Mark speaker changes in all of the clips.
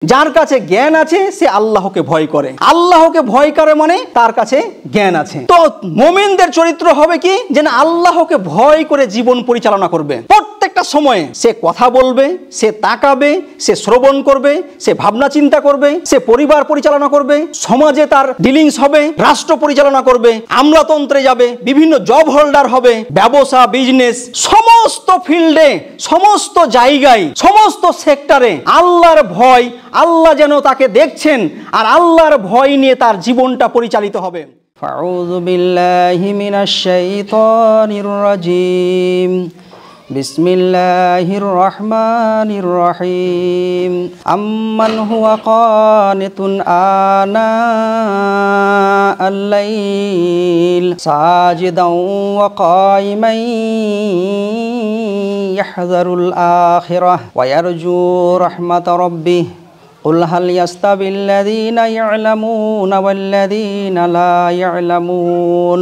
Speaker 1: যার কাছে জ্ঞান আছে সে আল্লাহকে ভয় করে, আল্লাহকে ভয় করে মানে তার কাছে জ্ঞান আছে। তো মুমিনদের চরিত্র হবে কি, যে না আল্লাহকে ভয় করে জীবন পরিচালনা করবে। প্রত্যেকটা সময়ে সে কথা বলবে, সে তাকাবে, সে শ্রবণ করবে, সে ভাবনা চিন্তা করবে, সে পরিবার পরিচালনা করবে, সমাজে তার ডিলিংস হবে, রাষ্ট্র পরিচালনা করবে, আমলাতন্ত্রে যাবে, বিভিন্ন জব হোল্ডার হবে, ব্যবসা বিজনেস সমস্ত ফিল্ডে, সমস্ত জায়গায়, সমস্ত সেক্টরে আল্লাহর ভয়, আল্লাহ যেন তাকে দেখছেন আর আল্লাহর ভয় নিয়ে তার জীবনটা পরিচালিত হবে।
Speaker 2: আউযু বিল্লাহি মিনাশ শাইতানির রাজিম। বিসমিল্লাহির রহমানির রহিম। আম্মান হুয়া কানিতুন আনা আল-লাইল সাজিদান ওয়া কাইমান ইয়াহযারুল আখিরাহ ওয়া ইয়ারজু রাহমাত রাব্বিহ কুল হাল ইয়াস্তাবিল্লাযীনা ইয়া'লামুনা ওয়াল্লাযীনা লা ইয়া'লামুন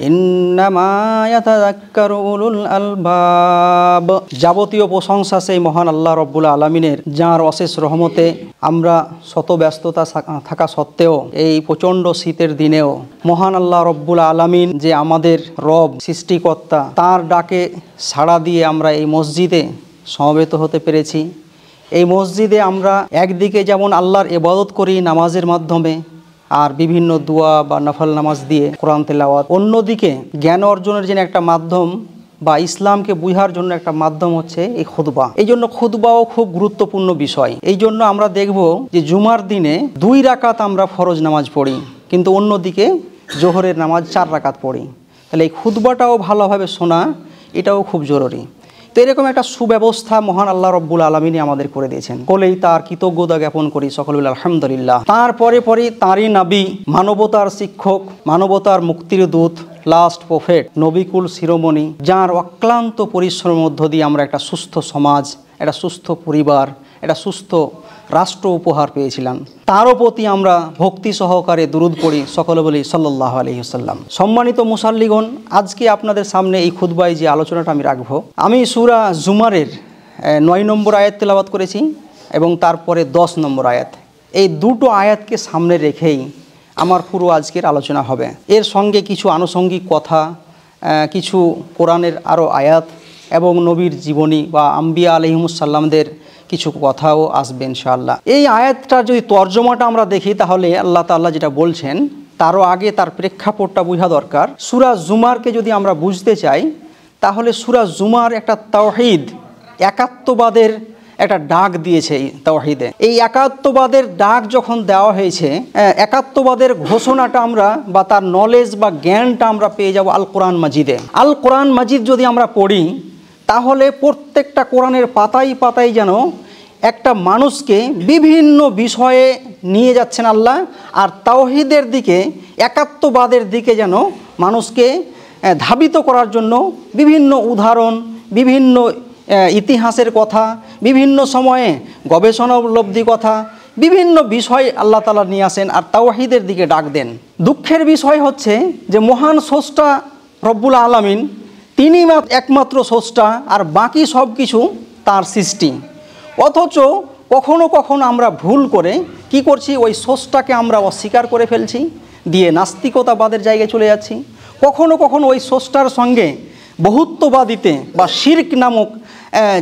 Speaker 2: ইন্নামা ইয়াতাযাক্কারু উলুল আলবাব। যাবতীয় প্রশংসা সেই মহান আল্লাহ রব্বুল আলামিনের, যার অশেষ রহমতে আমরা শত ব্যস্ততা থাকা সত্ত্বেও এই প্রচণ্ড শীতের দিনেও মহান আল্লাহ রব্বুল আলামিন যে আমাদের রব, সৃষ্টিকর্তা, তার ডাকে সাড়া দিয়ে আমরা এই মসজিদে সমবেত হতে পেরেছি। এই মসজিদে আমরা একদিকে যেমন আল্লাহর ইবাদত করি নামাজের মাধ্যমে আর বিভিন্ন দোয়া বা নফল নামাজ দিয়ে কোরআন তেলাওয়াত, অন্যদিকে জ্ঞান অর্জনের জন্য একটা মাধ্যম বা ইসলামকে বুঝার জন্য একটা মাধ্যম হচ্ছে এই খুতবা। এই জন্য খুতবাও খুব গুরুত্বপূর্ণ বিষয়। এই জন্য আমরা দেখব যে জুমার দিনে 2 রাকাত আমরা ফরজ নামাজ পড়ি, কিন্তু অন্যদিকে জোহরের নামাজ 4 রাকাত পড়ি। তাহলে এই খুতবাটাও ভালোভাবে শোনা এটাও খুব জরুরি। তো এরকম একটা সুব্যবস্থা মহান আল্লাহ রব্বুল আলামিন আমাদের করে দিয়েছেন, বলেই তার কৃতজ্ঞতা জ্ঞাপন করি সকল বলে আলহামদুলিল্লাহ। তারপরে তাঁরই নবী, মানবতার শিক্ষক, মানবতার মুক্তির দূত, লাস্ট প্রফেট, নবিকুল শিরোমণি, যার অক্লান্ত পরিশ্রমের মধ্য দিয়ে আমরা একটা সুস্থ সমাজ, একটা সুস্থ পরিবার, একটা সুস্থ রাষ্ট্র উপহার পেয়েছিলাম, তারও প্রতি আমরা ভক্তি সহকারে দুরূদ পড়ি, সকলে বলি সাল্লাল্লাহু আলাইহি ওয়াসাল্লাম। সম্মানিত মুসাল্লিগণ, আজকে আপনাদের সামনে এই খুতবায় যে আলোচনাটা আমি রাখবো, আমি সূরা জুমারের 9 নম্বর আয়াত তেলাওয়াত করেছি এবং তারপরে 10 নম্বর আয়াত। এই দুটো আয়াতকে সামনে রেখেই আমার পুরো আজকের আলোচনা হবে। এর সঙ্গে কিছু আনুষঙ্গিক কথা, কিছু কোরআনের আরও আয়াত এবং নবীর জীবনী বা আম্বিয়া আলাইহিমুস সালামদের কিছু কথাও আসবে ইনশাআল্লাহ। এই আয়াতটার যদি তর্জমাটা আমরা দেখি তাহলে আল্লাহ তাআলা যেটা বলছেন তারও আগে তার প্রেক্ষাপটটা বোঝা দরকার। সূরা জুমারকে যদি আমরা বুঝতে চাই তাহলে সূরা জুমার একটা তাওহীদ, একাত্মবাদের একটা ডাক দিয়েছে। এই তাওহীদে এই একাত্মবাদের ডাক যখন দেওয়া হয়েছে, একাত্মবাদের ঘোষণাটা আমরা বা তার নলেজ বা জ্ঞানটা আমরা পেয়ে যাব আল কোরআন মাজিদে। আল কোরআন মাজিদ যদি আমরা পড়ি তাহলে প্রত্যেকটা কোরআনের পাতায় পাতায় যেন একটা মানুষকে বিভিন্ন বিষয়ে নিয়ে যাচ্ছেন আল্লাহ, আর তাওহীদের দিকে, একাত্মবাদের দিকে যেন মানুষকে ধাবিত করার জন্য বিভিন্ন উদাহরণ, বিভিন্ন ইতিহাসের কথা, বিভিন্ন সময়ে গবেষণা উপলব্ধি কথা, বিভিন্ন বিষয় আল্লাহ তাআলা নিয়ে আসেন আর তাওহীদের দিকে ডাক দেন। দুঃখের বিষয় হচ্ছে যে মহান স্রষ্টা রব্বুল আলামিন তিনি একমাত্র স্রষ্টা আর বাকি সব কিছু তার সৃষ্টি। অথচ কখনো কখনো আমরা ভুল করে কি করছি, ওই স্রষ্টাকে আমরা অস্বীকার করে ফেলছি, দিয়ে নাস্তিকতাবাদের জায়গায় চলে যাচ্ছি। কখনো কখনো ওই স্রষ্টার সঙ্গে বহুত্ববাদিতে বা শিরক নামক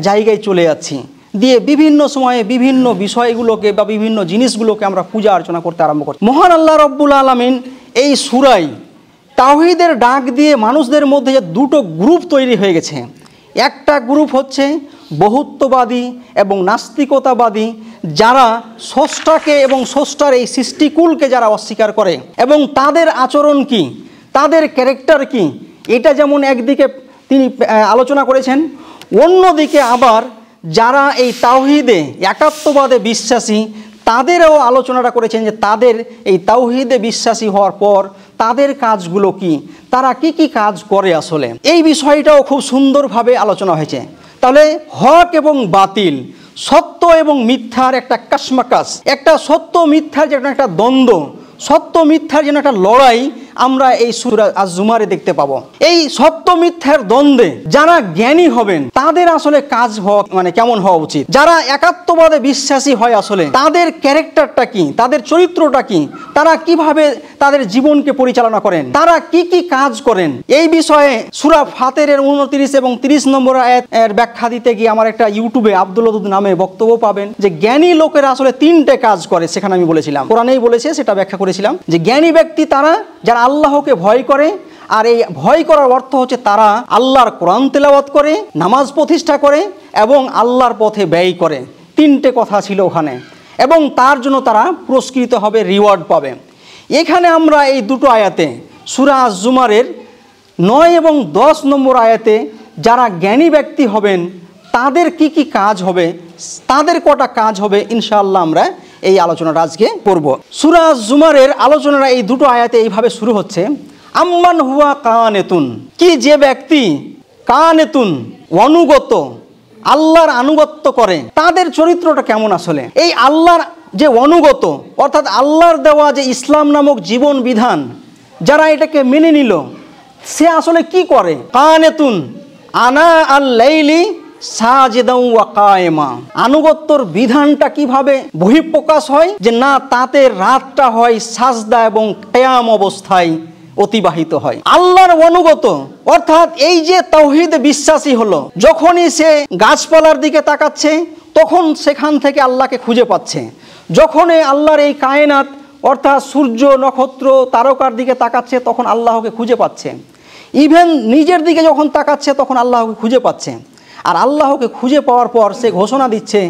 Speaker 2: জায়গায় চলে যাচ্ছি, দিয়ে বিভিন্ন সময়ে বিভিন্ন বিষয়গুলোকে বা বিভিন্ন জিনিসগুলোকে আমরা পূজা অর্চনা করতে আরম্ভ করছি। মহান আল্লাহ রব্বুল আলামিন এই সূরায় তাওহীদের ডাক দিয়ে মানুষদের মধ্যে যে দুটো গ্রুপ তৈরি হয়ে গেছে, একটা গ্রুপ হচ্ছে বহুত্ববাদী এবং নাস্তিকতাবাদী, যারা স্রষ্টাকে এবং স্রষ্টার এই সৃষ্টিকুলকে যারা অস্বীকার করে এবং তাদের আচরণ কি, তাদের ক্যারেক্টার কি, এটা যেমন একদিকে তিনি আলোচনা করেছেন, অন্যদিকে আবার যারা এই তাওহীদে একাত্মবাদে বিশ্বাসী তাদেরও আলোচনাটা করেছেন যে তাদের এই তাওহীদে বিশ্বাসী হওয়ার পর তাদের কাজগুলো কি, তারা কি কি কাজ করে আসলে, এই বিষয়টাও খুব সুন্দরভাবে আলোচনা হয়েছে। তাহলে হক এবং বাতিল, সত্য এবং মিথ্যার একটা কাশমাকাশ, একটা সত্য মিথ্যার যেন একটা দ্বন্দ্ব, সত্য মিথ্যার যেন একটা লড়াই
Speaker 1: আমরা এই সূরা আজ-জুমারে দেখতে পাবো। এই সত্য মিথ্যার দ্বন্দ্বে যারা জ্ঞানী হবেন তাদের আসলে কাজ মানে কেমন হওয়া উচিত, যারা একাত্মবাদে বিশ্বাসী হয় আসলে তাদের ক্যারেক্টারটা কি, তাদের চরিত্রটা কি, তারা কিভাবে তাদের জীবনকে পরিচালনা করেন, তারা কি কি কাজ করেন, এই বিষয়ে সূরা ফাতিরের 29 এবং 30 নম্বর আয়াতের ব্যাখ্যা দিতে গিয়ে আমার একটা ইউটিউবে আব্দুল ওদুদ নামে বক্তব্য পাবেন যে জ্ঞানী লোকেরা আসলে 3টে কাজ করে। সেখানে আমি বলেছিলাম, কোরআনেই বলেছে, সেটা ব্যাখ্যা করেছিলাম যে জ্ঞানী ব্যক্তি তারা যারা আল্লাহকে ভয় করে, আর এই ভয় করার অর্থ হচ্ছে তারা আল্লাহর কোরআন তেলাওয়াত করে, নামাজ প্রতিষ্ঠা করে এবং আল্লাহর পথে ব্যয় করে। 3টে কথা ছিল ওখানে, এবং তার জন্য তারা পুরস্কৃত হবে, রিওয়ার্ড পাবে। এখানে আমরা এই দুটো আয়াতে সূরা আজ-জুমারের 9 এবং 10 নম্বর আয়াতে যারা জ্ঞানী ব্যক্তি হবেন তাদের কি কি কাজ হবে, তাদের কটা কাজ হবে, ইনশাআল্লাহ আমরা এই আলোচনাটা আজকে করব। সূরা আজ-জুমারের আলোচনাটা এই দুটো আয়াতে এইভাবে শুরু হচ্ছে, আম্মান হুয়া কানেতুন, কি যে ব্যক্তি কানেতুন অনুগত, আল্লাহর আনুগত্য করে, তাদের চরিত্রটা কেমন আসলে। এই আল্লাহর যে অনুগত, অর্থাৎ আল্লাহর দেওয়া যে ইসলাম নামক জীবন বিধান, যারা এটাকে মেনে নিল, সে আসলে কি করে। কানেতুন আনা আল-লাইলি সাজিদাও ওয়া কায়েমা, আনুগত্যর বিধানটা কিভাবে বহিঃপ্রকাশ হয়, যে না তাতে রাতটা হয় সাজদা এবং কিয়াম অবস্থায় অতিবাহিত হয়। আল্লাহর অনুগত অর্থাৎ এই যে তাওহীদে বিশ্বাসী হলো, যখনই সে গাছপালার দিকে তাকাচ্ছে তখন সেখান থেকে আল্লাহকে খুঁজে পাচ্ছে, যখনই আল্লাহর এই কায়নাত অর্থাৎ সূর্য নক্ষত্র তারকার দিকে তাকাচ্ছে তখন আল্লাহকে খুঁজে পাচ্ছে, ইভেন নিজের দিকে যখন তাকাচ্ছে তখন আল্লাহকে খুঁজে পাচ্ছে। আর আল্লাহকে খুঁজে পাওয়ার পর সে ঘোষণা দিচ্ছে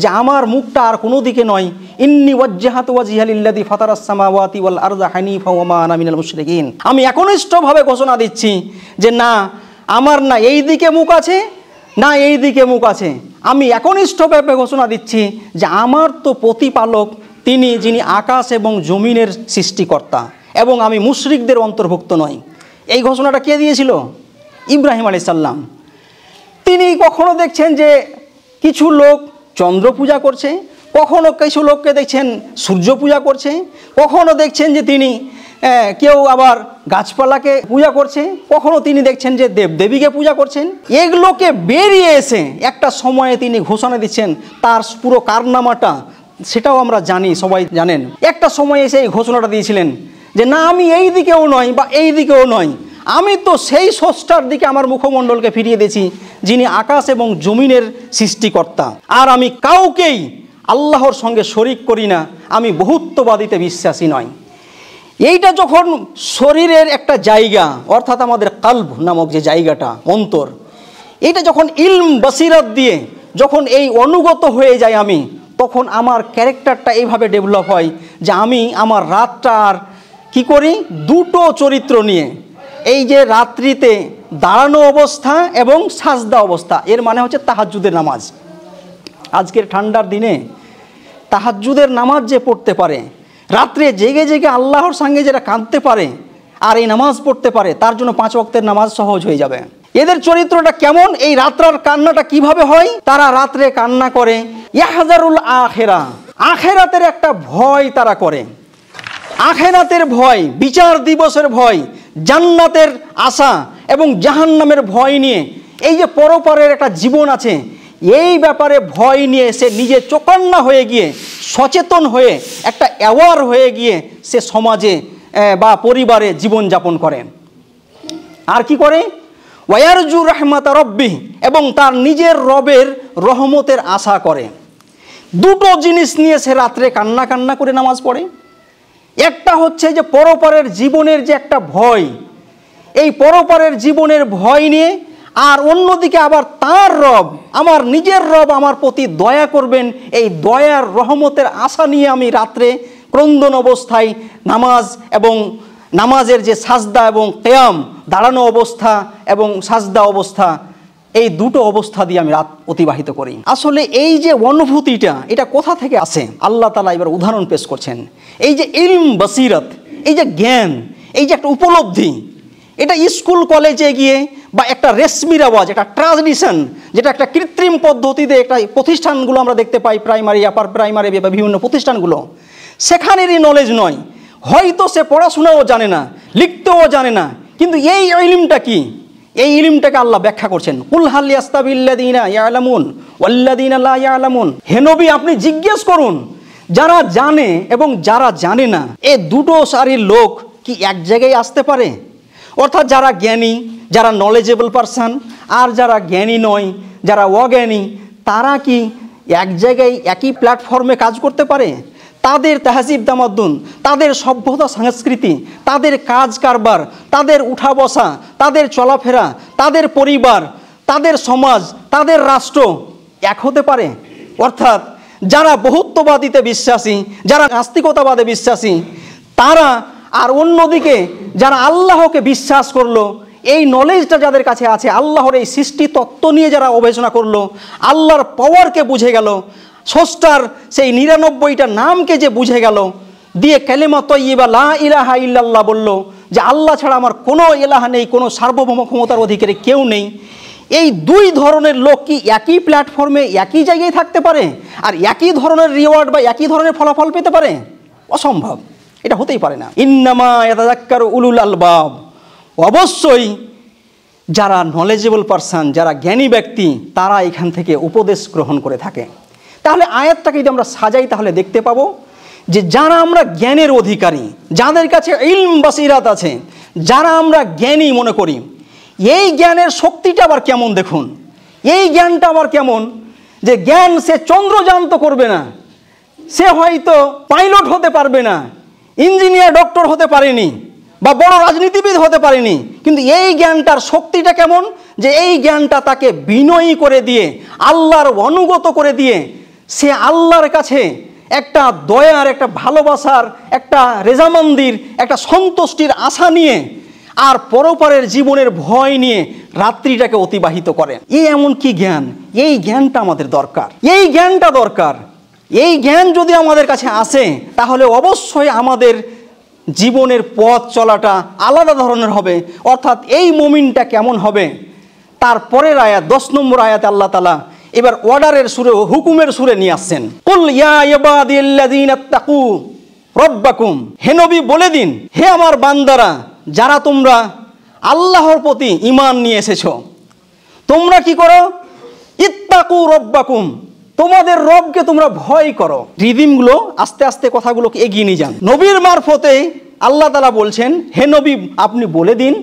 Speaker 1: যে আমার মুখটা আর কোনো দিকে নয়, ইন্নী ওয়াজ্জাহাতু ওয়াজহিয়া লিল্লাযী ফাতারাস সামাওয়াতি ওয়াল আরদা হানিফা ওয়া মা আনা মিনাল মুশরিকিন। আমি একনিষ্ঠভাবে ঘোষণা দিচ্ছি যে না আমার না এই দিকে মুখ আছে না এই দিকে মুখ আছে, আমি একনিষ্ঠভাবে ঘোষণা দিচ্ছি যে আমার তো প্রতিপালক তিনি, যিনি আকাশ এবং জমিনের সৃষ্টিকর্তা, এবং আমি মুশরিকদের অন্তর্ভুক্ত নই। এই ঘোষণাটা কে দিয়েছিল? ইব্রাহিম আলাইহিস সালাম। তিনি কখনো দেখছেন যে কিছু লোক চন্দ্র পূজা করছে, কখনো কিছু লোককে দেখছেন সূর্য পূজা করছে, কখনো দেখছেন যে তিনি কেউ আবার গাছপালাকে পূজা করছে, কখনো তিনি দেখছেন যে দেবদেবীকে পূজা করছেন। এগুলোকে বেরিয়ে এসে একটা সময়ে তিনি ঘোষণা দিচ্ছেন, তার পুরো কারনামাটা সেটাও আমরা জানি, সবাই জানেন। একটা সময়ে এসে এই ঘোষণাটা দিয়েছিলেন যে না আমি এই দিকেও নয় বা এই দিকেও নয়, আমি তো সেই স্রষ্টার দিকে আমার মুখমণ্ডলকে ফিরিয়ে দিয়েছি যিনি আকাশ এবং জমিনের সৃষ্টিকর্তা, আর আমি কাউকেই আল্লাহর সঙ্গে শরিক করি না, আমি বহুত্ববাদিতে বিশ্বাসী নয়। এইটা যখন শরীরের একটা জায়গা অর্থাৎ আমাদের কলব নামক যে জায়গাটা, অন্তর, এটা যখন ইলম বসিরত দিয়ে যখন এই অনুগত হয়ে যায় আমি, তখন আমার ক্যারেক্টারটা এইভাবে ডেভেলপ হয় যে আমি আমার রাতটা আর কী করি, দুটো চরিত্র নিয়ে, এই যে রাত্রিতে দাঁড়ানো অবস্থা এবং সাজদা অবস্থা, এর মানে হচ্ছে তাহাজ্জুদের নামাজ। আজকের ঠান্ডার দিনে তাহাজ্জুদের নামাজ যে পড়তে পারে, রাত্রে জেগে জেগে আল্লাহর সঙ্গে যেটা কাঁদতে পারে আর এই নামাজ পড়তে পারে, তার জন্য 5 ওয়াক্তের নামাজ সহজ হয়ে যাবে। এদের চরিত্রটা কেমন, এই রাত্রার কান্নাটা কিভাবে হয়, তারা রাত্রে কান্না করে ইয়াহজারুল আখিরা, আখিরাতের একটা ভয় তারা করে, আখিরাতের ভয়, বিচার দিবসের ভয়, জান্নাতের আশা এবং জাহান্নামের ভয় নিয়ে, এই যে পরপারের একটা জীবন আছে এই ব্যাপারে ভয় নিয়ে সে নিজে চোকান্না হয়ে গিয়ে, সচেতন হয়ে, একটা অ্যাওয়ার হয়ে গিয়ে সে সমাজে বা পরিবারে জীবনযাপন করে। আর কি করে, ওয়ারজু রাহমাতা রব্বি, এবং তার নিজের রবের রহমতের আশা করে। দুটো জিনিস নিয়ে সে রাত্রে কান্না কান্না করে নামাজ পড়ে। একটা হচ্ছে যে পরপারের জীবনের যে একটা ভয়, এই পরপারের জীবনের ভয় নিয়ে, আর অন্যদিকে আবার তার রব, আমার নিজের রব আমার প্রতি দয়া করবেন, এই দয়ার রহমতের আশা নিয়ে আমি রাত্রে ক্রন্দন অবস্থায় নামাজ এবং নামাজের যে সাজদা এবং কিয়াম, দাঁড়ানো অবস্থা এবং সাজদা অবস্থা, এই দুটো অবস্থা দিয়ে আমি রাত অতিবাহিত করি। আসলে এই যে অনুভূতিটা, এটা কোথা থেকে আসে? আল্লাহ তাআলা এবার উদাহরণ পেশ করছেন। এই যে ইলম বসিরত, এই যে জ্ঞান, এই যে একটা উপলব্ধি, এটা স্কুল কলেজে গিয়ে বা একটা রেশমি রেওয়াজ, একটা ট্রাডিশন, যেটা একটা কৃত্রিম পদ্ধতিতে একটা প্রতিষ্ঠানগুলো আমরা দেখতে পাই, প্রাইমারি, আপার প্রাইমারি বা বিভিন্ন প্রতিষ্ঠানগুলো, সেখানেরই নলেজ নয়। হয়তো সে পড়াশোনাও জানে না, লিখতেও জানে না, কিন্তু এই ইলমটা কি? এই ইলমটাকে আল্লাহ ব্যাখ্যা করছেন, কুল হাল ইয়াস্তাবিল্লাযীনা ইয়ালামুন ওয়াল্লাযীনা লা ইয়ালামুন। হে নবী, আপনি জিজ্ঞেস করুন যারা জানে এবং যারা জানে না, এই দুটো সারির লোক কি এক জায়গায় আসতে পারে? অর্থাৎ যারা জ্ঞানী, যারা নলেজেবল পারসন, আর যারা জ্ঞানী নয়, যারা অজ্ঞানী, তারা কি এক জায়গায় একই প্ল্যাটফর্মে কাজ করতে পারে? তাদের তাহজিব তামাদ্দুন, তাদের সভ্যতা সংস্কৃতি, তাদের কাজ কারবার, তাদের উঠা বসা, তাদের চলাফেরা, তাদের পরিবার, তাদের সমাজ, তাদের রাষ্ট্র এক হতে পারে? অর্থাৎ যারা বহুত্ববাদীতে বিশ্বাসী, যারা নাস্তিকতাবাদে বিশ্বাসী, তারা, আর অন্যদিকে যারা আল্লাহকে বিশ্বাস করলো, এই নলেজটা যাদের কাছে আছে, আল্লাহর এই সৃষ্টি তত্ত্ব নিয়ে যারা গবেষণা করলো, আল্লাহর পাওয়ারকে বুঝে গেল, স্রষ্টার সেই 99টা নামকে যে বুঝে গেল, দিয়ে কালিমা তাইয়্যিবা লা ইলাহা ইল্লাল্লাহ বলল যে আল্লাহ ছাড়া আমার কোনো ইলাহা নেই, কোনো সার্বভৌম ক্ষমতার অধিকারী কেউ নেই। এই দুই ধরনের লোক কি একই প্ল্যাটফর্মে একই জায়গায় থাকতে পারে আর একই ধরনের রিওয়ার্ড বা একই ধরনের ফলাফল পেতে পারে? অসম্ভব, এটা হতেই পারে না। ইন্নামা ইয়াতাযাক্কারু উলুল আলবাব, অবশ্যই যারা নলেজেবল পারসন, যারা জ্ঞানী ব্যক্তি, তারা এখান থেকে উপদেশ গ্রহণ করে থাকে। তাহলে আয়াতটাকে যদি আমরা সাজাই তাহলে দেখতে পাবো যে যারা আমরা জ্ঞানের অধিকারী, যাদের কাছে ইলম বাসিরাত আছে, যারা আমরা জ্ঞানী মনে করি, এই জ্ঞানের শক্তিটা আবার কেমন দেখুন। এই জ্ঞানটা আবার কেমন যে জ্ঞান সে চন্দ্রযান তো করবে না, সে হয়তো পাইলট হতে পারবে না, ইঞ্জিনিয়ার ডক্টর হতে পারেনি, বা বড় রাজনীতিবিদ হতে পারেনি, কিন্তু এই জ্ঞানটার শক্তিটা কেমন যে এই জ্ঞানটা তাকে বিনয়ী করে দিয়ে, আল্লাহর অনুগত করে দিয়ে, সে আল্লাহর কাছে একটা দয়ার, একটা ভালোবাসার, একটা রেজামন্দির, একটা সন্তুষ্টির আশা নিয়ে আর পরপারের জীবনের ভয় নিয়ে রাত্রিটাকে অতিবাহিত করে। এই এমন কি জ্ঞান, এই জ্ঞানটা আমাদের দরকার, এই জ্ঞানটা দরকার। এই জ্ঞান যদি আমাদের কাছে আসে তাহলে অবশ্যই আমাদের জীবনের পথ চলাটা আলাদা ধরনের হবে। অর্থাৎ এই মুমিনটা কেমন হবে, তারপরের আয়াত 10 নম্বর আয়াতে আল্লাহ তাআলা এবার অর্ডারের সুরে, হুকুমের সুরে নিয়ে আসছেন। কুল ইয়া ইবাদিল্লাযীনা তাকু রব্বাকুম, হে নবী বলে দিন, হে আমার বান্দারা, যারা তোমরা আল্লাহর প্রতি ঈমান নিয়ে এসেছো, তোমরা কি করো? ইত্তাকু রব্বাকুম, তোমাদের রবকে তোমরা ভয় করো। রিদিমগুলো আস্তে আস্তে কথাগুলোকে এগিয়ে নিয়ে যান। নবীর মারফতে আল্লাহ তাআলা বলছেন, হে নবী আপনি বলে দিন,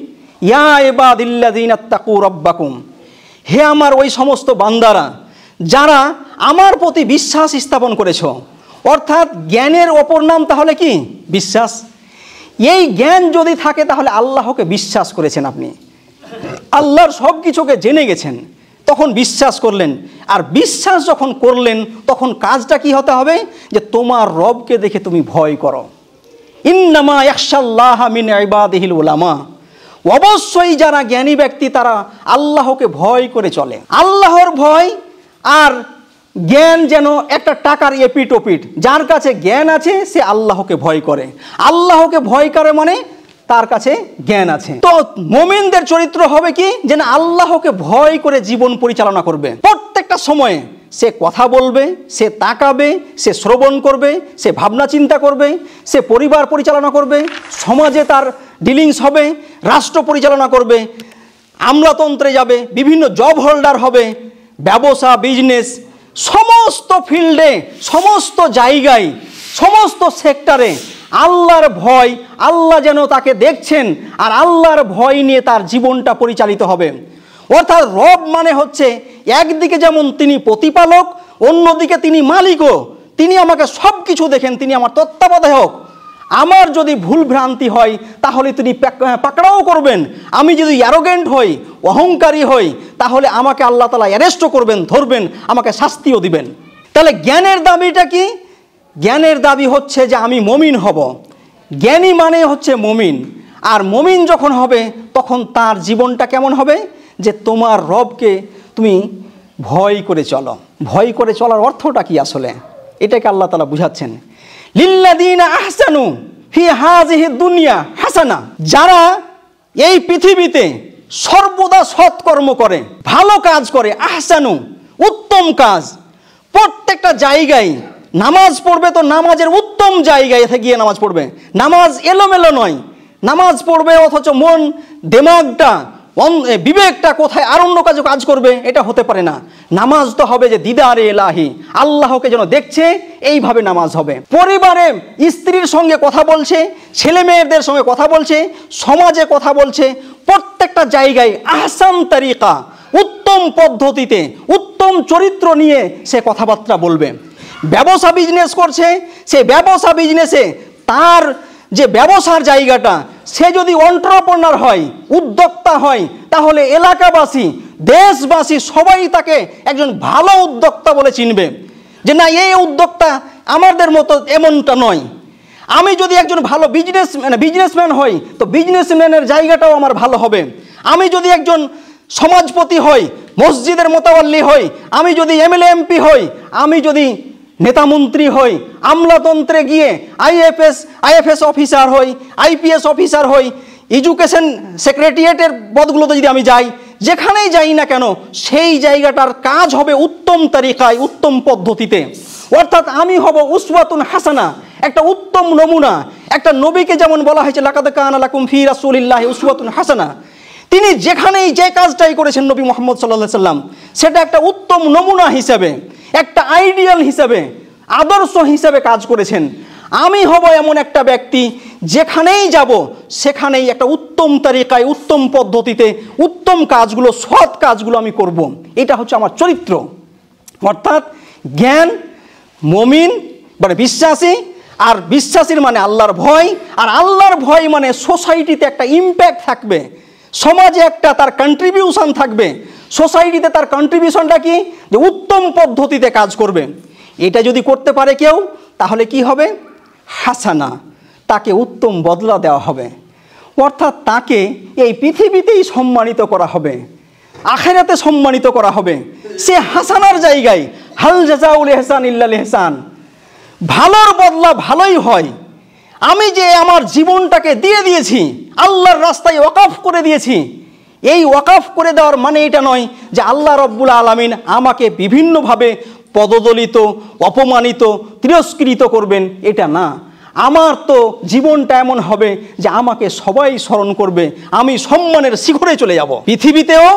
Speaker 1: ইয়া ইবাদিল্লাযীনা তাকু রব্বাকুম, হে আমার ওই সমস্ত বান্দারা যারা আমার প্রতি বিশ্বাস স্থাপন করেছো। অর্থাৎ জ্ঞানের অপর নাম তাহলে কি? বিশ্বাস। এই জ্ঞান যদি থাকে তাহলে আল্লাহকে বিশ্বাস করেছেন আপনি, আল্লাহর সব কিছুকে জেনে গেছেন, তখন বিশ্বাস করলেন। আর বিশ্বাস যখন করলেন তখন কাজটা কি হতে হবে যে তোমার রবকে দেখে তুমি ভয় করো। ইন্নামা ইয়াখশাল্লাহা মিন ইবাদিহিল উলামা, অবশ্যই যারা জ্ঞানী ব্যক্তি তারা আল্লাহকে ভয় করে চলে। আল্লাহর ভয় আর জ্ঞান যেন একটা টাকার এপিট ওপিট। যার কাছে জ্ঞান আছে সে আল্লাহকে ভয় করে, আল্লাহকে ভয় করে মানে তার কাছে জ্ঞান আছে। তো মুমিনদের চরিত্র হবে কি, যে না আল্লাহকে ভয় করে জীবন পরিচালনা করবে। প্রত্যেকটা সময়ে সে কথা বলবে, সে তাকাবে, সে শ্রবণ করবে, সে ভাবনা চিন্তা করবে, সে পরিবার পরিচালনা করবে, সমাজে তার ডিলিংস হবে, রাষ্ট্র পরিচালনা করবে, আমলাতন্ত্রে যাবে, বিভিন্ন জব হোল্ডার হবে, ব্যবসা বিজনেস, সমস্ত ফিল্ডে, সমস্ত জায়গায়, সমস্ত সেক্টরে আল্লাহর ভয়, আল্লাহ যেন তাকে দেখছেন আর আল্লাহর ভয় নিয়ে তার জীবনটা পরিচালিত হবে। অর্থাৎ রব মানে হচ্ছে একদিকে যেমন তিনি প্রতিপালক, অন্যদিকে তিনি মালিকও, তিনি আমাকে সব কিছু দেখেন, তিনি আমার তত্ত্বাবধায়ক। আমার যদি ভুল ভ্রান্তি হয় তাহলে তিনি পাকড়াও করবেন, আমি যদি অ্যারোগেন্ট হই, অহংকারী হই, তাহলে আমাকে আল্লাহ তাআলা অ্যারেস্টও করবেন, ধরবেন, আমাকে শাস্তিও দিবেন। তাহলে জ্ঞানের দাবিটা কি? জ্ঞানের দাবি হচ্ছে যে আমি মমিন হব। জ্ঞানী মানে হচ্ছে মমিন, আর মমিন যখন হবে তখন তার জীবনটা কেমন হবে, যে তোমার রবকে তুমি ভয় করে চলো। ভয় করে চলার অর্থটা কি আসলে, এটাকে আল্লাহ তাআলা বুঝাচ্ছেন। লিল্লাযীনা আহসানু ফি হাযিহি দুনিয়া হাসানা, যারা এই পৃথিবীতে সর্বদা সৎকর্ম করে, ভালো কাজ করে, আহসানু উত্তম কাজ, প্রত্যেকটা জায়গায় নামাজ পড়বে তো নামাজের উত্তম জায়গায় গিয়ে নামাজ পড়বে। নামাজ এলোমেলো নয়, নামাজ পড়বে অথচ মন দেমাগটা বিবেকটা কোথায় আর অন্য কাজে কাজ করবে, এটা হতে পারে না। নামাজ তো হবে যে দিদারে এলাহি, আল্লাহকে যেন দেখছে, এইভাবে নামাজ হবে। পরিবারে স্ত্রীর সঙ্গে কথা বলছে, ছেলে মেয়েদের সঙ্গে কথা বলছে, সমাজে কথা বলছে, প্রত্যেকটা জায়গায় আহসান তরিকা, উত্তম পদ্ধতিতে, উত্তম চরিত্র নিয়ে সে কথাবার্তা বলবে। ব্যবসা বিজনেস করছে, সে ব্যবসা বিজনেসে তার যে ব্যবসার জায়গাটা, সে যদি এন্টারপ্রেনার হয়, উদ্যোক্তা হয়, তাহলে এলাকাবাসী, দেশবাসী সবাই তাকে একজন ভালো উদ্যোক্তা বলে চিনবে, যে না এই উদ্যোক্তা আমাদের মতো এমনটা নয়। আমি যদি একজন ভালো বিজনেসম্যান হই, তো বিজনেসম্যানের জায়গাটাও আমার ভালো হবে। আমি যদি একজন সমাজপতি হই, মসজিদের মোতাওয়াল্লি হই, আমি যদি এমএলএ এমপি হই, আমি যদি নেতামন্ত্রী হই, আমলাতন্ত্রে গিয়ে আইএফএস অফিসার হই, আইপিএস অফিসার হই, এডুকেশন সেক্রেটারিয়েটের পদগুলোতে যদি আমি যাই, যেখানেই যাই না কেন সেই জায়গাটার কাজ হবে উত্তম তরিকায়, উত্তম পদ্ধতিতে। অর্থাৎ আমি হব উসওয়াতুন হাসানা, একটা উত্তম নমুনা। একটা নবীকে যেমন বলা হয়েছে লাকাদ কানা লাকুম ফি রাসূলিল্লাহি উসওয়াতুন হাসানা, তিনি যেখানেই যে কাজটাই করেছেন নবী মুহাম্মদ সাল্লাল্লাহু আলাইহি সাল্লাম, সেটা একটা উত্তম নমুনা হিসেবে, একটা আইডিয়াল হিসেবে, আদর্শ হিসেবে কাজ করেছেন। আমি হব এমন একটা ব্যক্তি, যেখানেই যাব সেখানেই একটা উত্তম তরিকায়, উত্তম পদ্ধতিতে, উত্তম কাজগুলো, সৎ কাজগুলো আমি করব। এটা হচ্ছে আমার চরিত্র। অর্থাৎ জ্ঞান, মুমিন মানে বিশ্বাসী, আর বিশ্বাসীর মানে আল্লাহর ভয়, আর আল্লাহর ভয় মানে সোসাইটিতে একটা ইম্প্যাক্ট থাকবে, সমাজে একটা তার কন্ট্রিবিউশন থাকবে। সোসাইটিতে তার কন্ট্রিবিউশনটা কি, যে উত্তম পদ্ধতিতে কাজ করবে। এটা যদি করতে পারে কেউ, তাহলে কি হবে, হাসানা, তাকে উত্তম বদলা দেওয়া হবে। অর্থাৎ তাকে এই পৃথিবীতেই সম্মানিত করা হবে, আখিরাতে সম্মানিত করা হবে। সে হাসানার জায়গায়, হাল জাযাউল ইহসান ইল্লাল ইহসান, ভালোর বদলা ভালোই হয়। আমি যে আমার জীবনটাকে দিয়ে দিয়েছি, আল্লাহর রাস্তায় ওয়াকফ করে দিয়েছি, এই ওয়াকফ করে দেওয়ার মানে এটা নয় যে আল্লাহ রব্বুল আলামিন আমাকে বিভিন্নভাবে পদদলিত, অপমানিত, তিরস্কৃত করবেন, এটা না। আমার তো জীবনটা এমন হবে যে আমাকে সবাই স্মরণ করবে, আমি সম্মানের শিখরে চলে যাব, পৃথিবীতেও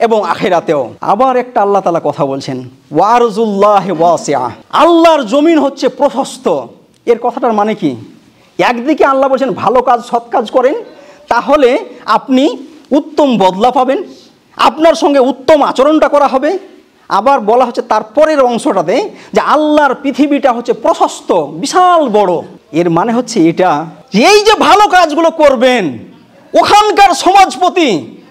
Speaker 1: এবং আখিরাতেও। আবার একটা আল্লাহ তাআলা কথা বলছেন, ওয়ারজুল্লাহি ওয়াসিআ, আল্লাহর জমিন হচ্ছে প্রশস্ত। এর কথাটার মানে কি? একদিকে আল্লাহ বলছেন ভালো কাজ, সৎ কাজ করেন, তাহলে আপনি উত্তম বদলা পাবেন, আপনার সঙ্গে উত্তম আচরণটা করা হবে। আবার বলা হচ্ছে তারপরের অংশটাতে যে আল্লাহর পৃথিবীটা হচ্ছে প্রশস্ত, বিশাল বড়। এর মানে হচ্ছে এটা, এই যে ভালো কাজগুলো করবেন, ওখানকার সমাজপতি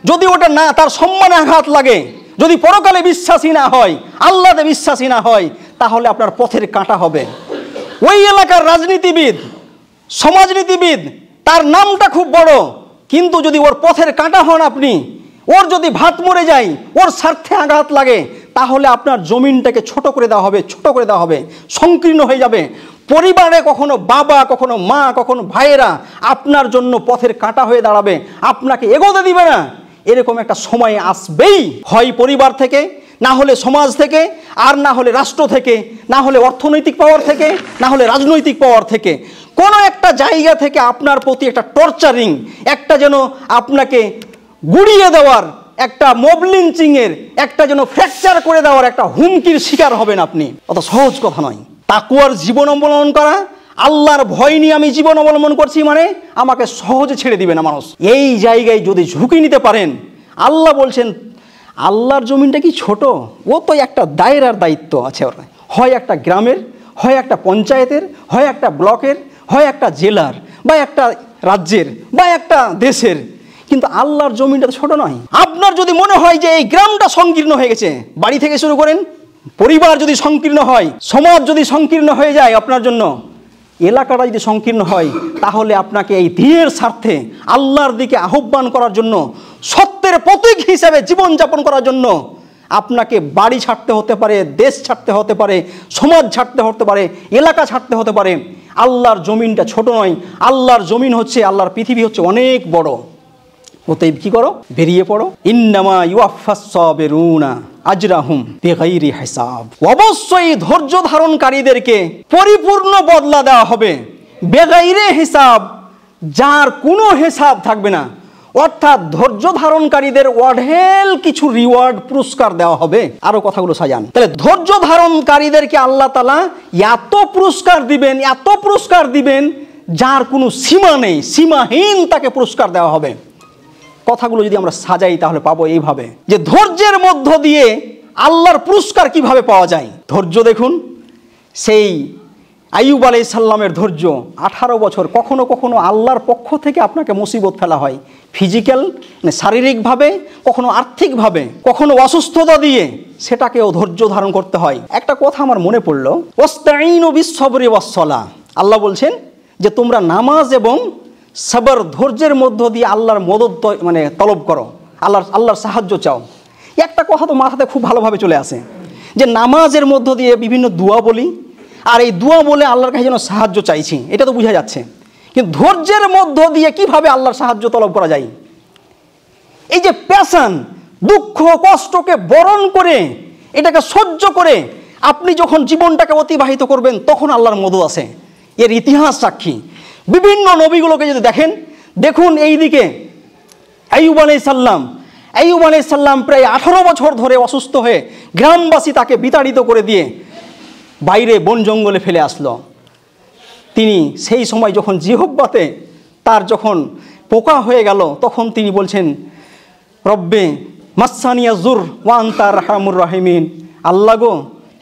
Speaker 1: যদি ওটা না, তার সম্মানে আঘাত লাগে, যদি পরকালে বিশ্বাসী না হয়, আল্লাহতে বিশ্বাসী না হয়, তাহলে আপনার পথের কাঁটা হবে। ওই এলাকার রাজনীতিবিদ, সমাজনীতিবিদ, তার নামটা খুব বড়, কিন্তু যদি ওর পথের কাঁটা হন আপনি, ওর যদি ভাত মরে যায়, ওর স্বার্থে আঘাত লাগে, তাহলে আপনার জমিনটাকে ছোট করে দেওয়া হবে, ছোট করে দেওয়া হবে, সংকীর্ণ হয়ে যাবে। পরিবারে কখনো বাবা, কখনো মা, কখনো ভাইয়েরা আপনার জন্য পথের কাঁটা হয়ে দাঁড়াবে, আপনাকে এগোতে দিবে না। এরকম একটা সময় আসবেই, হয় পরিবার থেকে, না হলে সমাজ থেকে, আর না হলে রাষ্ট্র থেকে, না হলে অর্থনৈতিক পাওয়ার থেকে, না হলে রাজনৈতিক পাওয়ার থেকে। কোনো একটা জায়গা থেকে আপনার প্রতি একটা টর্চারিং, একটা যেন আপনাকে গুড়িয়ে দেওয়ার, একটা মব লিঞ্চিংয়ের, একটা যেন ফ্র্যাকচার করে দেওয়ার একটা হুমকির শিকার হবেন আপনি। অত সহজ কথা নয়। তাকওয়ার জীবন অবলম্বন করা, আল্লাহর ভয় নিয়ে আমি জীবন অবলম্বন করছি মানে আমাকে সহজে ছেড়ে দিবে না মানুষ। এই জায়গায় যদি ঝুঁকি নিতে পারেন, আল্লাহ বলছেন আল্লাহর জমিনটা কি ছোট, ও তো একটা দায়রার দায়িত্ব আছে ওর, হয় একটা গ্রামের, হয় একটা পঞ্চায়েতের, হয় একটা ব্লকের, হয় একটা জেলার, বা একটা রাজ্যের, বা একটা দেশের। কিন্তু আল্লাহর জমিনটা ছোট নয়। আপনার যদি মনে হয় যে এই গ্রামটা সংকীর্ণ হয়ে গেছে, বাড়ি থেকে শুরু করেন, পরিবার যদি সংকীর্ণ হয়, সমাজ যদি সংকীর্ণ হয়ে যায় আপনার জন্য, এলাকাটা যদি সংকীর্ণ হয়, তাহলে আপনাকে এই দিনের স্বার্থে আল্লাহর দিকে আহ্বান করার জন্য, সত্যের প্রতীক হিসেবে জীবনযাপন করার জন্য আপনাকে বাড়ি ছাড়তে হতে পারে, দেশ ছাড়তে হতে পারে, সমাজ ছাড়তে হতে পারে, এলাকা ছাড়তে হতে পারে। আল্লাহর জমিনটা ছোট নয়, আল্লাহর জমিন হচ্ছে, আল্লাহর পৃথিবী হচ্ছে অনেক বড়। অতএব কি করো, বেরিয়ে পড়ো। ইন্নামা ইউয়াফাস সাবিরুনা আজরাহুম বিগাইরি হিসাব, অবশ্যই ধৈর্য ধারণকারীদেরকে পরিপূর্ণ বদলা দেওয়া হবে বেগাইরে হিসাব, যার কোনো হিসাব থাকবে না। অর্থাৎ ধৈর্য ধারণকারীদের অঢেল কিছু রিওয়ার্ড পুরস্কার দেওয়া হবে। আরো কথাগুলো সাজান। তাহলে ধৈর্য ধারণকারীদেরকে আল্লাহ তাআলা এত পুরস্কার দিবেন, এত পুরস্কার দিবেন যার কোনো সীমা নেই, সীমাহীন তাকে পুরস্কার দেওয়া হবে। কথাগুলো যদি আমরা সাজাই তাহলে পাবো এইভাবে যে ধৈর্যের মধ্য দিয়ে আল্লাহর পুরস্কার কিভাবে পাওয়া যায়। ধৈর্য দেখুন, সেই আইয়ুব আলাইহিস সালামের ধৈর্য 18 বছর। কখনো কখনো আল্লাহর পক্ষ থেকে আপনাকে মুসিবত ফেলা হয়, ফিজিক্যাল মানে শারীরিকভাবে, কখনো আর্থিকভাবে, কখনো অসুস্থতা দিয়ে, সেটাকেও ধৈর্য ধারণ করতে হয়। একটা কথা আমার মনে পড়লো, ওয়াস্তাঈনু বিস-সাবরি ওয়াস-সালাহ, আল্লাহ বলছেন যে তোমরা নামাজ এবং সবর, ধৈর্যের মধ্য দিয়ে আল্লাহর মদদ মানে তলব করো, আল্লাহর সাহায্য চাও। একটা কথা তো মাথাতে খুব ভালোভাবে চলে আসে যে নামাজের মধ্য দিয়ে বিভিন্ন দোয়া বলি, আর এই দোয়া বলে আল্লাহর কাছে যেন সাহায্য চাইছি, এটা তো বোঝা যাচ্ছে। কিন্তু ধৈর্যের মধ্য দিয়ে কিভাবে আল্লাহর সাহায্য তলব করা যায়? এই যে প্যাশন, দুঃখ কষ্টকে বরণ করে, এটাকে সহ্য করে আপনি যখন জীবনটাকে অতিবাহিত করবেন, তখন আল্লাহর মদদ আসে। এর ইতিহাস সাক্ষী। বিভিন্ন নবীগুলোকে যদি দেখেন, দেখুন এইদিকে আইয়ুব আলাইহিস সালাম প্রায় 18 বছর ধরে অসুস্থ হয়ে গ্রামবাসী তাকে বিতাড়িত করে দিয়ে বাইরে বন জঙ্গলে ফেলে আসলো। তিনি সেই সময় যখন জিহ্বাতে তার যখন পোকা হয়ে গেল, তখন তিনি বলছেন, রব্বে মাসানিয়া জুর ওয়া আনতা আরহামুর রাহিমিন, আল্লাহ গো,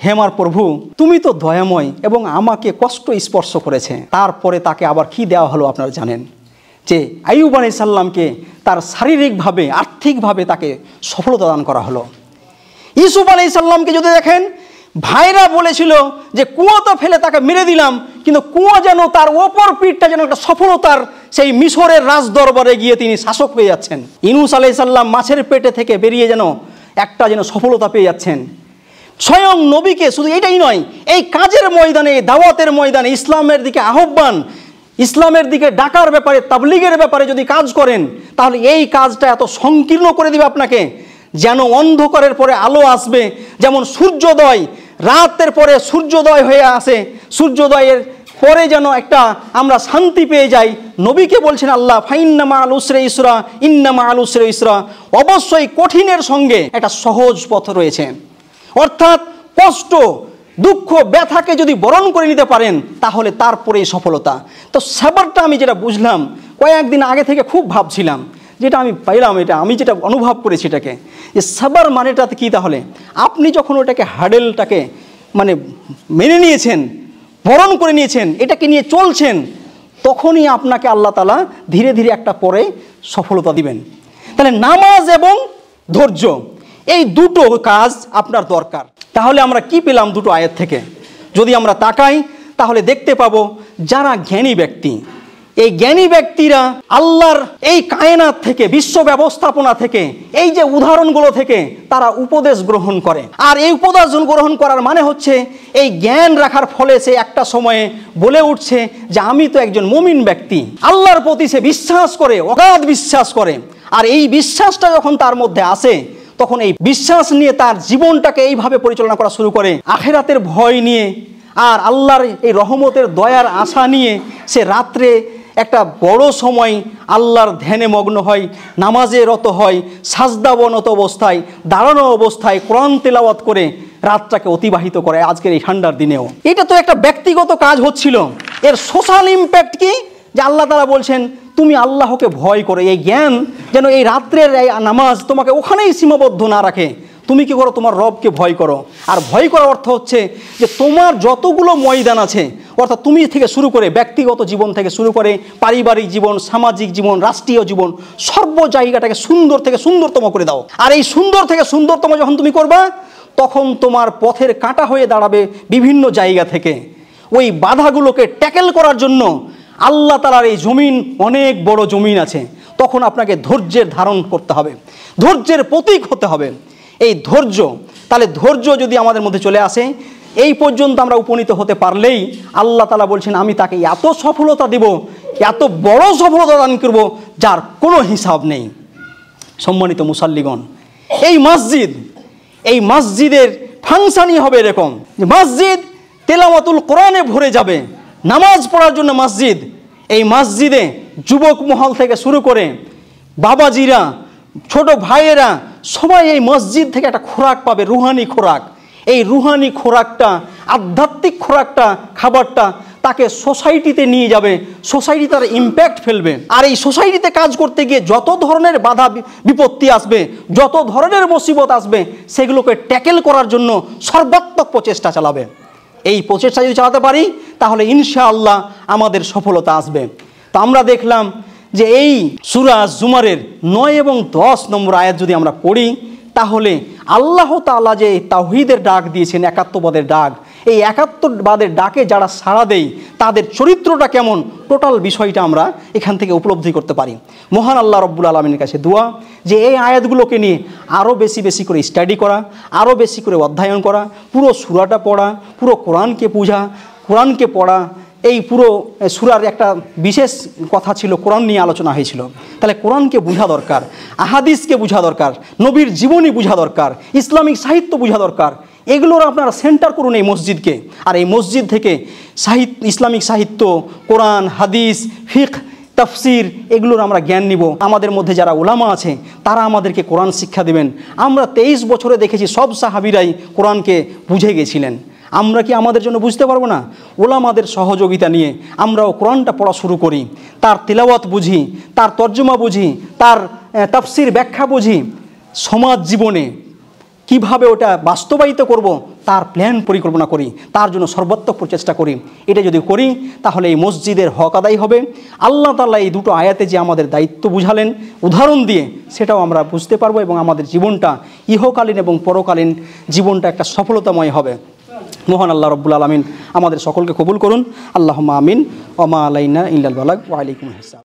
Speaker 1: হে আমার প্রভু, তুমি তো দয়াময় এবং আমাকে কষ্ট স্পর্শ করেছে। তারপরে তাকে আবার কি দেওয়া হলো আপনারা জানেন, যে আইয়ুব আলাইহিস সালামকে তার শারীরিকভাবে, আর্থিকভাবে তাকে সফলতা দান করা হলো। ইউসুফ আলাইহিস সালামকে যদি দেখেন, ভাইরা বলেছিল যে কুয়োতে ফেলে তাকে মেরে দিলাম, কিন্তু কুয়ো যেন তার ওপর পিঠটা যেন একটা সফলতার সেই মিশরের রাজ দরবারে গিয়ে তিনি শাসক হয়ে যাচ্ছেন। ইউনূস আলাইহিস সালাম মাছের পেটে থেকে বেরিয়ে যেন একটা যেন সফলতা পেয়ে যাচ্ছেন। স্বয়ং নবীকে শুধু এটাই নয়, এই কাজের ময়দানে, দাওয়াতের ময়দানে ইসলামের দিকে আহ্বান, ইসলামের দিকে ডাকার ব্যাপারে, তাবলীগের ব্যাপারে যদি কাজ করেন, তাহলে এই কাজটা এত সংকীর্ণ করে দিবে আপনাকে, যেন অন্ধকারের পরে আলো আসবে, যেমন সূর্যোদয় রাতের পরে সূর্যোদয় হয়ে আসে, সূর্যোদয়ের পরে যেন একটা আমরা শান্তি পেয়ে যাই। নবীকে বলছেন আল্লাহ, ফাইন্না মাআল উসরি ইসরা, ইন্না মাআল উসরি ইসরা, অবশ্যই কঠিনের সঙ্গে একটা সহজ পথ রয়েছে। অর্থাৎ কষ্ট, দুঃখ, ব্যথাকে যদি বরণ করে নিতে পারেন, তাহলে তারপরেই সফলতা। তো সাবরটা আমি যেটা বুঝলাম, কয়েকদিন আগে থেকে খুব ভাবছিলাম, যেটা আমি পাইলাম, এটা আমি যেটা অনুভব করেছি, এটাকে যে সাবর মানেটাতে কি, তাহলে আপনি যখন ওটাকে হার্ডেলটাকে মানে মেনে নিয়েছেন, বরণ করে নিয়েছেন, এটাকে নিয়ে চলছেন, তখনই আপনাকে আল্লাহ তাআলা ধীরে ধীরে একটা পরে সফলতা দিবেন। তাহলে নামাজ এবং ধৈর্য, এই দুটো কাজ আপনার দরকার। তাহলে আমরা কি পেলাম দুটো আয়াত থেকে? যদি আমরা তাকাই তাহলে দেখতে পাবো, যারা জ্ঞানী ব্যক্তি, এই জ্ঞানী ব্যক্তিরা আল্লাহর এই কায়নাত থেকে, বিশ্ব ব্যবস্থাপনা থেকে, এই যে উদাহরণগুলো থেকে তারা উপদেশ গ্রহণ করে। আর এই উপদেশ গ্রহণ করার মানে হচ্ছে, এই জ্ঞান রাখার ফলে সে একটা সময়ে বলে উঠছে যে আমি তো একজন মুমিন ব্যক্তি, আল্লাহর প্রতি সে বিশ্বাস করে, অগাধ বিশ্বাস করে। আর এই বিশ্বাসটা যখন তার মধ্যে আসে, তখন এই বিশ্বাস নিয়ে তার জীবনটাকে এইভাবে পরিচালনা করা শুরু করে, আখিরাতের ভয় নিয়ে আর আল্লাহর এই রহমতের দয়ার আশা নিয়ে সে রাত্রে একটা বড় সময় আল্লাহর ধ্যানে মগ্ন হয়, নামাজে রত হয়, সাজদাবনত অবস্থায়, দাঁড়ানো অবস্থায় কোরআন তেলাওয়াত করে রাতটাকে অতিবাহিত করে। আজকের এই ঠান্ডার দিনেও এটা তো একটা ব্যক্তিগত কাজ হচ্ছিল। এর সোশ্যাল ইম্প্যাক্ট কি, যে আল্লাহ তাআলা বলছেন তুমি আল্লাহকে ভয় করো। এই জ্ঞান যেন এই রাত্রের এই নামাজ তোমাকে ওখানেই সীমাবদ্ধ না রাখে। তুমি কি করো, তোমার রবকে ভয় করো। আর ভয় করার অর্থ হচ্ছে যে তোমার যতগুলো ময়দান আছে, অর্থাৎ তুমি থেকে শুরু করে ব্যক্তিগত জীবন থেকে শুরু করে পারিবারিক জীবন, সামাজিক জীবন, রাষ্ট্রীয় জীবন, সর্ব জায়গাটাকে সুন্দর থেকে সুন্দরতম করে দাও। আর এই সুন্দর থেকে সুন্দরতম যখন তুমি করবা, তখন তোমার পথের কাঁটা হয়ে দাঁড়াবে বিভিন্ন জায়গা থেকে। ওই বাধাগুলোকে ট্যাকেল করার জন্য আল্লাহ তাআলার এই জমিন অনেক বড় জমিন আছে। তখন আপনাকে ধৈর্যের ধারণ করতে হবে, ধৈর্যের প্রতীক হতে হবে। এই ধৈর্য, তাহলে ধৈর্য যদি আমাদের মধ্যে চলে আসে, এই পর্যন্ত আমরা উপনীত হতে পারলেই আল্লাহ তাআলা বলছেন আমি তাকে এত সফলতা দেব, এত বড় সফলতা দান করব যার কোনো হিসাব নেই। সম্মানিত মুসাল্লিগণ, এই মসজিদের ফাংশনই হবে এরকম যে মসজিদ তেলাওয়াতুল কোরআনে ভরে যাবে, নামাজ পড়ার জন্য মসজিদ। এই মসজিদে যুবক মহল থেকে শুরু করে বাবাজিরা, ছোট ভাইয়েরা সবাই এই মসজিদ থেকে একটা খোরাক পাবে, রুহানি খোরাক। এই রুহানি খোরাকটা, আধ্যাত্মিক খোরাকটা, খাবারটা তাকে সোসাইটিতে নিয়ে যাবে, সোসাইটি তার ইম্প্যাক্ট ফেলবে। আর এই সোসাইটিতে কাজ করতে গিয়ে যত ধরনের বাধা বিপত্তি আসবে, যত ধরনের মুসিবত আসবে, সেগুলোকে ট্যাকেল করার জন্য সর্বাত্মক প্রচেষ্টা চালাবে। এই প্রচেষ্টা যদি চালাতে পারি তাহলে ইনশাআল্লাহ আমাদের সফলতা আসবে। তো আমরা দেখলাম যে এই সূরা জুমারের 9 এবং 10 নম্বর আয়াত যদি আমরা পড়ি, তাহলে আল্লাহ তাআলা যে তাওহীদের ডাক দিয়েছেন, একাত্মবাদের ডাক, এই একাত্মবাদের ডাকে যারা সাড়া দেয় তাদের চরিত্রটা কেমন, টোটাল বিষয়টা আমরা এখান থেকে উপলব্ধি করতে পারি। মহান আল্লাহ রব্বুল আলামিনের কাছে দোয়া যে এই আয়াতগুলোকে নিয়ে আরও বেশি বেশি করে স্টাডি করা, আরও বেশি করে অধ্যয়ন করা, পুরো সূরাটা পড়া, পুরো কোরআনকে বোঝা, কোরআনকে পড়া। এই পুরো সূরার একটা বিশেষ কথা ছিল, কোরআন নিয়ে আলোচনা হয়েছিল। তাহলে কোরআনকে বোঝা দরকার, আহাদিসকে বোঝা দরকার, নবীর জীবনী বোঝা দরকার, ইসলামিক সাহিত্য বোঝা দরকার। এগুলোর আপনারা সেন্টার করুন এই মসজিদকে। আর এই মসজিদ থেকে ইসলামিক সাহিত্য, কোরআন, হাদিস, ফিকহ, তাফসির, এগুলোর আমরা জ্ঞান নিব। আমাদের মধ্যে যারা উলামা আছে তারা আমাদেরকে কোরআন শিক্ষা দেবেন। আমরা 23 বছরে দেখেছি সব সাহাবীরাই কোরআনকে বুঝে গেছিলেন। আমরা কি আমাদের জন্য বুঝতে পারবো না? ওলামাদের সহযোগিতা নিয়ে আমরাও কোরআনটা পড়া শুরু করি, তার তিলাওয়াত বুঝি, তার তর্জমা বুঝি, তার তাফসির ব্যাখ্যা বুঝি, সমাজ জীবনে কিভাবে ওটা বাস্তবায়িত করব তার প্ল্যান পরিকল্পনা করি, তার জন্য সর্বাত্মক প্রচেষ্টা করি। এটা যদি করি তাহলে এই মসজিদের হক আদায় হবে। আল্লাহ তাআলা এই দুটো আয়াতে যে আমাদের দায়িত্ব বুঝালেন উদাহরণ দিয়ে, সেটাও আমরা বুঝতে পারবো এবং আমাদের জীবনটা ইহকালীন এবং পরকালীন জীবনটা একটা সফলতাময় হবে। মহান আল্লাহ রব্বুল আলামিন আমাদের সকলকে কবুল করুন। আল্লাহুম্মা আমিন। ওয়া মা আলাইনা ইল্লাল বালাগ। ওয়া আলাইকুম আসসালাম।